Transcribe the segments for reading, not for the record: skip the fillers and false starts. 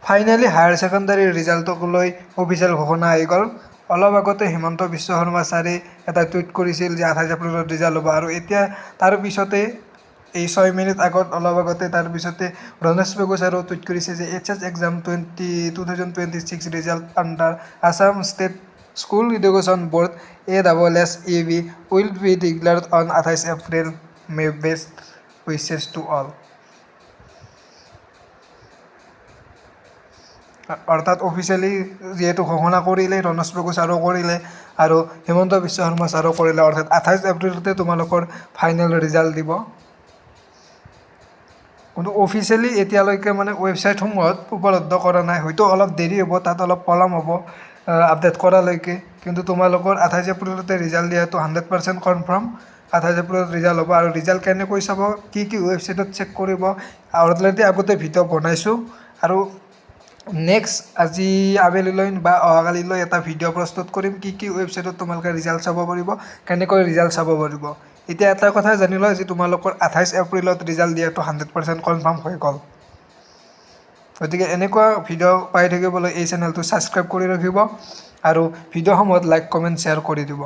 Finally higher ছেকেণ্ডাৰীৰ ৰিজাল্টক লৈ official ঘোষণা আহি গ'ল। অলপ আগতে হিমন্ত বিশ্ব শৰ্মা ছাৰে এটা টুইট কৰিছিল যে 28 এপ্ৰিলত ৰিজাল্ট হ'ব, আৰু এতিয়া তাৰ পিছতে এই 6 মিনিট আগত অলপ আগতে তাৰ পিছতে ৰমেশ পেগু ছাৰেও টুইট কৰিছে যে HS exam 2026 result under Assam state school education board ASSEB will be declared on 28 April. May best wishes to all. অৰ্থাৎ অফিচিয়েলি যিহেতু ঘোষণা কৰিলে, ৰমেশ পেগু ছাৰেও কৰিলে আৰু হিমন্ত বিশ্ব শৰ্মা ছাৰেও কৰিলে, অৰ্থাৎ 28 এপ্ৰিলতে তোমালোকৰ ফাইনেল ৰিজাল্ট দিব। কিন্তু অফিচিয়েলি এতিয়ালৈকে মানে ৱেবছাইটসমূহত উপলব্ধ কৰা নাই, হয়তো অলপ দেৰি হ'ব, তাত অলপ পলম হ'ব আপডেট কৰালৈকে। কিন্তু তোমালোকৰ 28 এপ্ৰিলতে ৰিজাল্ট দিয়াটো 100% কনফাৰ্ম। 28 এপ্ৰিলত ৰিজাল্ট হ'ব, আৰু ৰিজাল্ট কেনেকৈ চাব, কি ৱেবছাইটত চেক কৰিব, অলৰেডি আগতে ভিডিঅ' বনাইছোঁ, আৰু নেক্সট আজি আবেলিলৈ বা অহাকালিলৈ এটা ভিডিঅ' প্ৰস্তুত কৰিম কি ৱেবছাইটত তোমালোকে ৰিজাল্ট চাব পাৰিব, কেনেকৈ ৰিজাল্ট চাব পাৰিব। এতিয়া এটা কথা জানি লওঁ যে তোমালোকৰ 28 এপ্ৰিলত ৰিজাল্ট দিয়াটো 100% কনফাৰ্ম হৈ গ'ল। গতিকে এনেকুৱা ভিডিঅ' পাই থাকিবলৈ এই চেনেলটো ছাবস্ক্ৰাইব কৰি ৰাখিব, আৰু ভিডিঅ'সমূহত লাইক কমেণ্ট শ্বেয়াৰ কৰি দিব।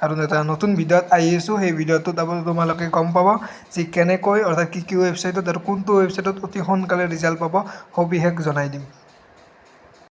আৰু এটা নতুন ভিডিঅ'ত আহি আছোঁ, সেই ভিডিঅ'টোত তোমালোকে গম পাব যে কেনেকৈ, অৰ্থাৎ কি ৱেবছাইটত আৰু কোনটো ৱেবছাইটত অতি সোনকালে ৰিজাল্ট পাব, সবিশেষ জনাই দিম।